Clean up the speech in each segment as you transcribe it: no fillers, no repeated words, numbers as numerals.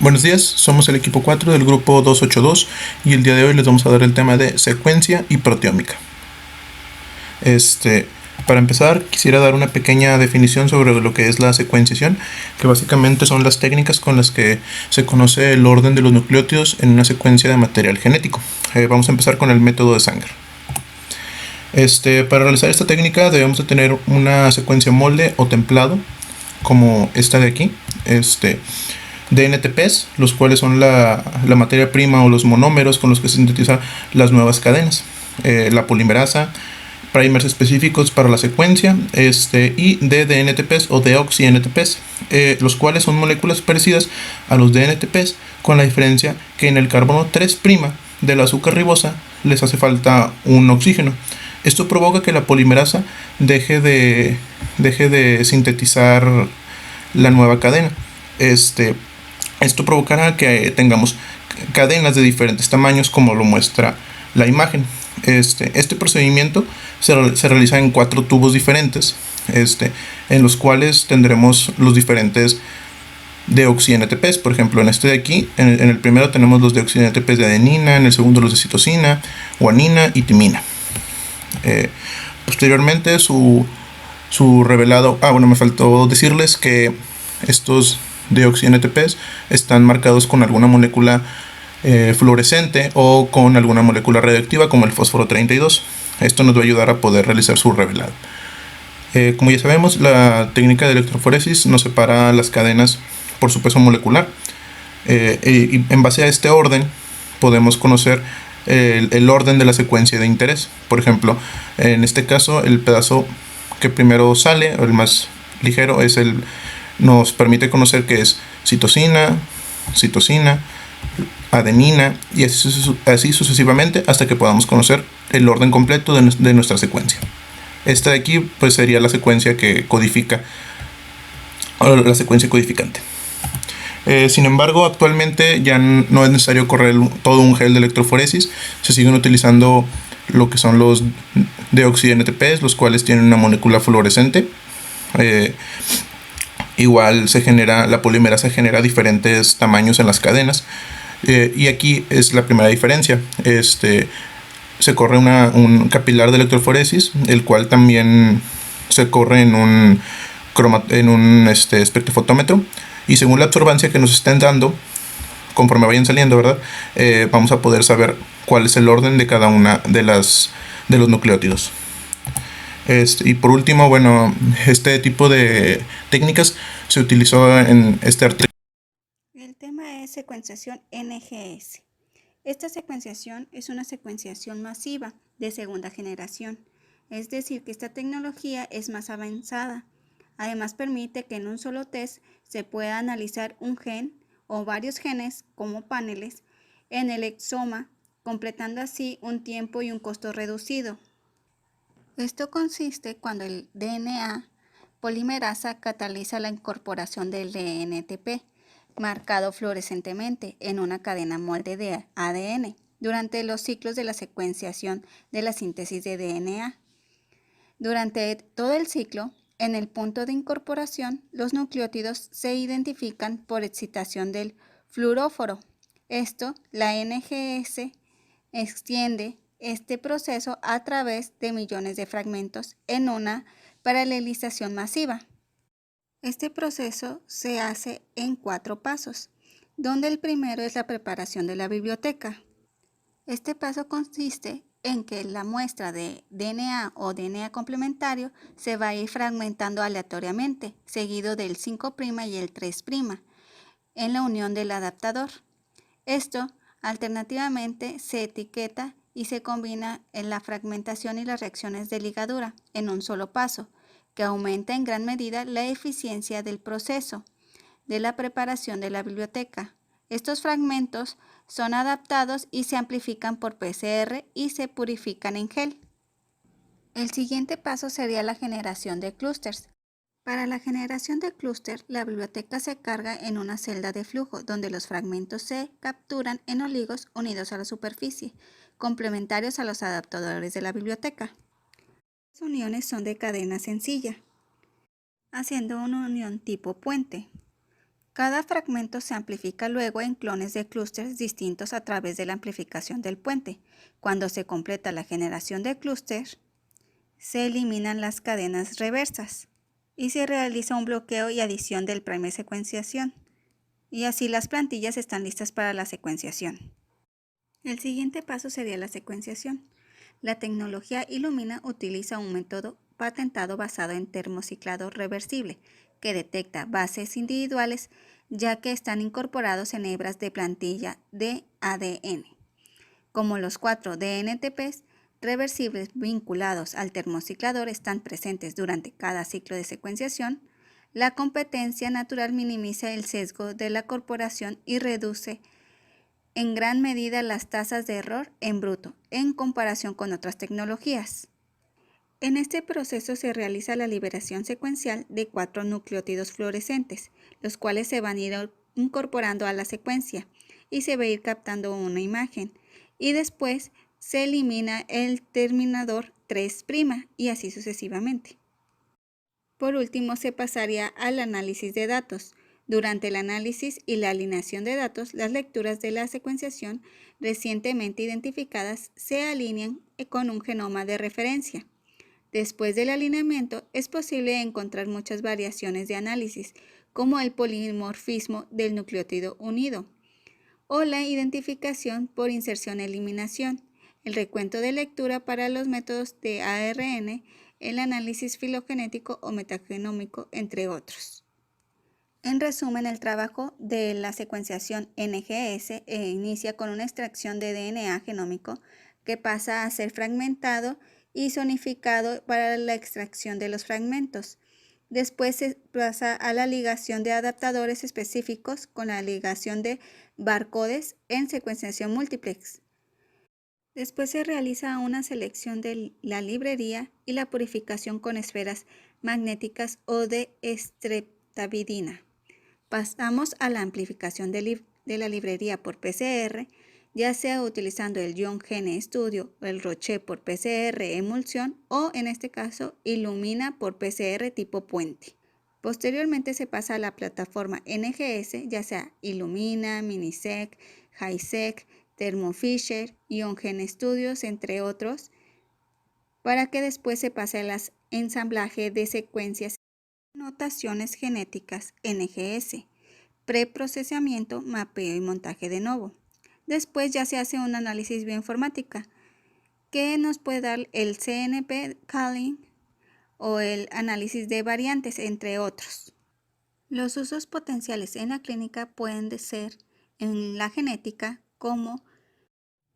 Buenos días, somos el equipo 4 del grupo 282 y el día de hoy les vamos a dar el tema de secuencia y proteómica. Para empezar, quisiera dar una pequeña definición sobre lo que es la secuenciación, que básicamente son las técnicas con las que se conoce el orden de los nucleótidos en una secuencia de material genético. Vamos a empezar con el método de Sanger. Para realizar esta técnica debemos de tener una secuencia molde o templado, como esta de aquí. De NTPs, los cuales son la materia prima o los monómeros con los que se sintetizan las nuevas cadenas, la polimerasa, primers específicos para la secuencia, y de DNTPs o deoxy-NTPs, los cuales son moléculas parecidas a los DNTPs, con la diferencia que en el carbono 3' del azúcar ribosa les hace falta un oxígeno. Esto provoca que la polimerasa deje de sintetizar la nueva cadena. Esto provocará que tengamos cadenas de diferentes tamaños, como lo muestra la imagen. Este procedimiento se realiza en 4 tubos diferentes, en los cuales tendremos los diferentes deoxy-NTPs. Por ejemplo, en este de aquí, en el primero tenemos los deoxy-NTPs de adenina, en el segundo los de citosina, guanina y timina. Posteriormente su revelado. Bueno, me faltó decirles que estos deoxy-NTPs están marcados con alguna molécula fluorescente o con alguna molécula radioactiva, como el fósforo 32. Esto nos va a ayudar a poder realizar su revelado. Como ya sabemos, la técnica de electroforesis nos separa las cadenas por su peso molecular, y en base a este orden podemos conocer el orden de la secuencia de interés. Por ejemplo, en este caso, el pedazo que primero sale, el más ligero, nos permite conocer que es citosina, adenina, y así sucesivamente, hasta que podamos conocer el orden completo de nuestra secuencia. Esta de aquí pues sería la secuencia que codifica, o la secuencia codificante. Sin embargo, actualmente ya no es necesario correr todo un gel de electroforesis. Se siguen utilizando lo que son los deoxy-NTPs, los cuales tienen una molécula fluorescente. Igual la polimerasa genera diferentes tamaños en las cadenas. Y aquí es la primera diferencia. Se corre un capilar de electroforesis, el cual también se corre en un espectrofotómetro, y según la absorbancia que nos estén dando, conforme vayan saliendo, ¿verdad? Vamos a poder saber cuál es el orden de cada una de los nucleótidos. Y por último, bueno, este tipo de técnicas se utilizó en este artículo. El tema es secuenciación NGS. Esta secuenciación es una secuenciación masiva de segunda generación, es decir, que esta tecnología es más avanzada. Además, permite que en un solo test se pueda analizar un gen o varios genes como paneles en el exoma, completando así un tiempo y un costo reducido. Esto consiste cuando el DNA polimerasa cataliza la incorporación del DNTP, marcado fluorescentemente en una cadena molde de ADN, durante los ciclos de la secuenciación de la síntesis de DNA. Durante todo el ciclo, en el punto de incorporación, los nucleótidos se identifican por excitación del fluoróforo. La NGS extiende este proceso a través de millones de fragmentos en una paralelización masiva. Este proceso se hace en 4 pasos, donde el primero es la preparación de la biblioteca. Este paso consiste en que la muestra de DNA o DNA complementario se va a ir fragmentando aleatoriamente, seguido del 5' y el 3' en la unión del adaptador. Esto, alternativamente, se etiqueta y se combina en la fragmentación y las reacciones de ligadura en un solo paso, que aumenta en gran medida la eficiencia del proceso de la preparación de la biblioteca. Estos fragmentos son adaptados y se amplifican por PCR y se purifican en gel. El siguiente paso sería la generación de clústeres. Para la generación de clúster, la biblioteca se carga en una celda de flujo, donde los fragmentos se capturan en oligos unidos a la superficie, complementarios a los adaptadores de la biblioteca. Las uniones son de cadena sencilla, haciendo una unión tipo puente. Cada fragmento se amplifica luego en clones de clústeres distintos a través de la amplificación del puente. Cuando se completa la generación de clúster, se eliminan las cadenas reversas y se realiza un bloqueo y adición del primer secuenciación. Y así las plantillas están listas para la secuenciación. El siguiente paso sería la secuenciación. La tecnología Illumina utiliza un método patentado basado en termociclado reversible que detecta bases individuales ya que están incorporados en hebras de plantilla de ADN. Como los 4 DNTPs reversibles vinculados al termociclador están presentes durante cada ciclo de secuenciación, la competencia natural minimiza el sesgo de la corporación y reduce en gran medida las tasas de error en bruto en comparación con otras tecnologías. En este proceso se realiza la liberación secuencial de 4 nucleótidos fluorescentes, los cuales se van a ir incorporando a la secuencia y se va a ir captando una imagen. Y después se elimina el terminador 3' y así sucesivamente. Por último, se pasaría al análisis de datos. Durante el análisis y la alineación de datos, las lecturas de la secuenciación recientemente identificadas se alinean con un genoma de referencia. Después del alineamiento, es posible encontrar muchas variaciones de análisis, como el polimorfismo del nucleótido unido, o la identificación por inserción-eliminación, el recuento de lectura para los métodos de ARN, el análisis filogenético o metagenómico, entre otros. En resumen, el trabajo de la secuenciación NGS inicia con una extracción de DNA genómico que pasa a ser fragmentado y zonificado para la extracción de los fragmentos. Después se pasa a la ligación de adaptadores específicos con la ligación de barcodes en secuenciación multiplex. Después se realiza una selección de la librería y la purificación con esferas magnéticas o de streptavidina. Pasamos a la amplificación de la librería por PCR, ya sea utilizando el Young Gene Studio o el Roche por PCR emulsión o en este caso Illumina por PCR tipo puente. Posteriormente se pasa a la plataforma NGS, ya sea Illumina, Minisec, HiSec, Thermo Fisher, Young Gene Studios, entre otros, para que después se pase al ensamblaje de secuencias y notaciones genéticas NGS, preprocesamiento, mapeo y montaje de novo. Después ya se hace un análisis bioinformática que nos puede dar el CNP calling o el análisis de variantes, entre otros. Los usos potenciales en la clínica pueden ser en la genética como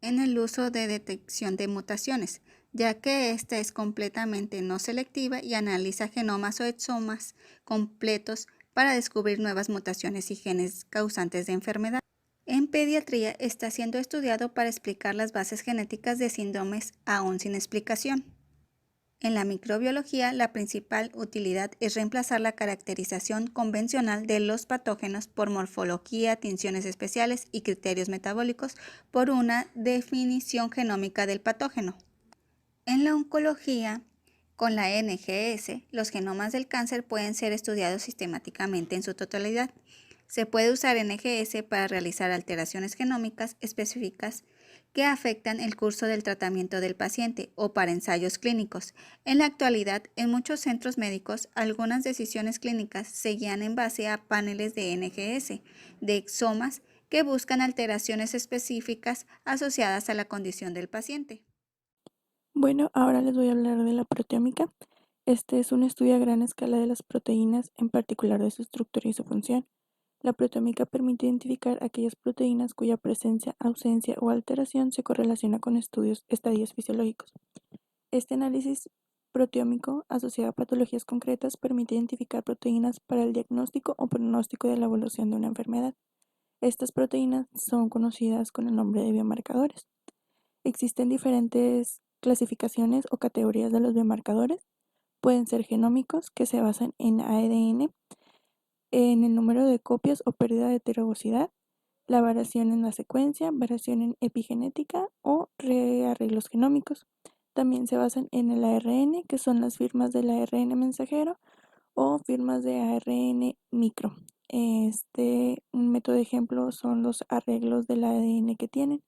en el uso de detección de mutaciones, ya que esta es completamente no selectiva y analiza genomas o exomas completos para descubrir nuevas mutaciones y genes causantes de enfermedad. En pediatría está siendo estudiado para explicar las bases genéticas de síndromes aún sin explicación. En la microbiología, la principal utilidad es reemplazar la caracterización convencional de los patógenos por morfología, tinciones especiales y criterios metabólicos por una definición genómica del patógeno. En la oncología, con la NGS, los genomas del cáncer pueden ser estudiados sistemáticamente en su totalidad. Se puede usar NGS para realizar alteraciones genómicas específicas que afectan el curso del tratamiento del paciente o para ensayos clínicos. En la actualidad, en muchos centros médicos, algunas decisiones clínicas se guían en base a paneles de NGS, de exomas, que buscan alteraciones específicas asociadas a la condición del paciente. Bueno, ahora les voy a hablar de la proteómica. Este es un estudio a gran escala de las proteínas, en particular de su estructura y su función. La proteómica permite identificar aquellas proteínas cuya presencia, ausencia o alteración se correlaciona con estadios fisiológicos. Este análisis proteómico asociado a patologías concretas permite identificar proteínas para el diagnóstico o pronóstico de la evolución de una enfermedad. Estas proteínas son conocidas con el nombre de biomarcadores. Existen diferentes clasificaciones o categorías de los biomarcadores. Pueden ser genómicos, que se basan en ADN, en el número de copias o pérdida de heterogeneidad, la variación en la secuencia, variación en epigenética o rearreglos genómicos. También se basan en el ARN, que son las firmas del ARN mensajero o firmas de ARN micro. Un método de ejemplo son los arreglos del ADN que tienen.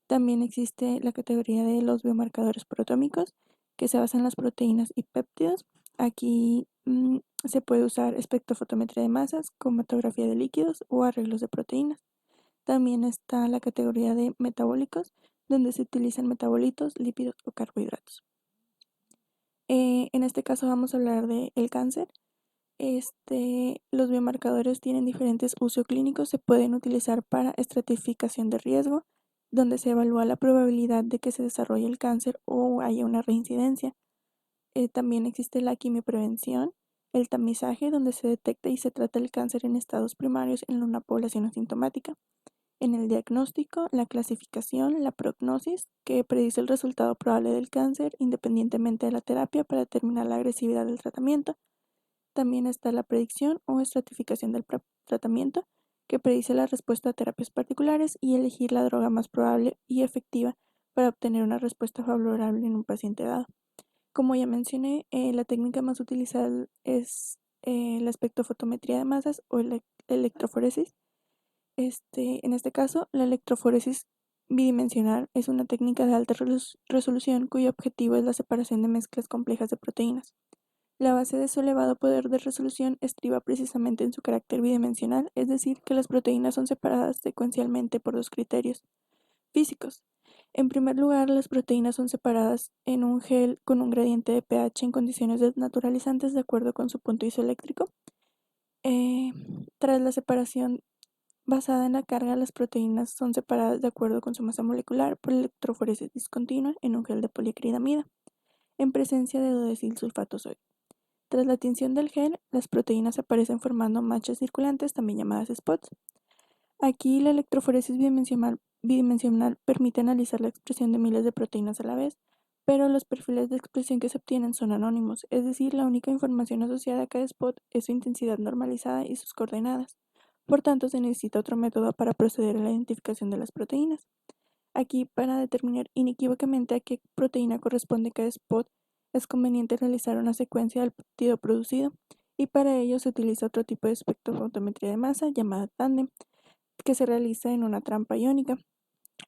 También existe la categoría de los biomarcadores proteómicos, que se basan en las proteínas y péptidos. Aquí se puede usar espectrofotometría de masas, cromatografía de líquidos o arreglos de proteínas. También está la categoría de metabólicos, donde se utilizan metabolitos, lípidos o carbohidratos. En este caso vamos a hablar del cáncer. Los biomarcadores tienen diferentes usos clínicos, se pueden utilizar para estratificación de riesgo, donde se evalúa la probabilidad de que se desarrolle el cáncer o haya una reincidencia. También existe la quimioprevención, el tamizaje, donde se detecta y se trata el cáncer en estados primarios en una población asintomática. En el diagnóstico, la clasificación, la prognosis, que predice el resultado probable del cáncer independientemente de la terapia para determinar la agresividad del tratamiento. También está la predicción o estratificación del tratamiento, que predice la respuesta a terapias particulares y elegir la droga más probable y efectiva para obtener una respuesta favorable en un paciente dado. Como ya mencioné, la técnica más utilizada es la espectrofotometría de masas o electroforesis. En este caso, la electroforesis bidimensional es una técnica de alta resolución cuyo objetivo es la separación de mezclas complejas de proteínas. La base de su elevado poder de resolución estriba precisamente en su carácter bidimensional, es decir, que las proteínas son separadas secuencialmente por dos criterios físicos. En primer lugar, las proteínas son separadas en un gel con un gradiente de pH en condiciones desnaturalizantes de acuerdo con su punto isoeléctrico. Tras la separación basada en la carga, las proteínas son separadas de acuerdo con su masa molecular por electroforesis discontinua en un gel de poliacrilamida, en presencia de sulfato sódico. Tras la tinción del gel, las proteínas aparecen formando manchas circulantes, también llamadas spots. Aquí la electroforesis bidimensional permite analizar la expresión de miles de proteínas a la vez, pero los perfiles de expresión que se obtienen son anónimos, es decir, la única información asociada a cada spot es su intensidad normalizada y sus coordenadas. Por tanto, se necesita otro método para proceder a la identificación de las proteínas. Aquí, para determinar inequívocamente a qué proteína corresponde cada spot, es conveniente realizar una secuencia del péptido producido, y para ello se utiliza otro tipo de espectrofotometría de masa llamada tándem, que se realiza en una trampa iónica.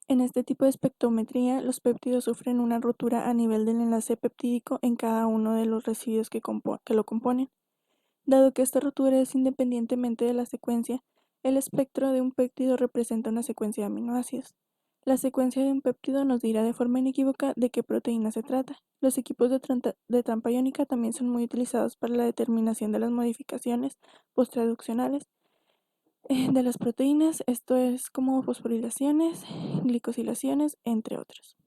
En este tipo de espectrometría, los péptidos sufren una rotura a nivel del enlace peptídico en cada uno de los residuos que lo componen. Dado que esta rotura es independientemente de la secuencia, el espectro de un péptido representa una secuencia de aminoácidos. La secuencia de un péptido nos dirá de forma inequívoca de qué proteína se trata. Los equipos de trampa iónica también son muy utilizados para la determinación de las modificaciones posttraduccionales de las proteínas, esto es como fosforilaciones, glicosilaciones, entre otros.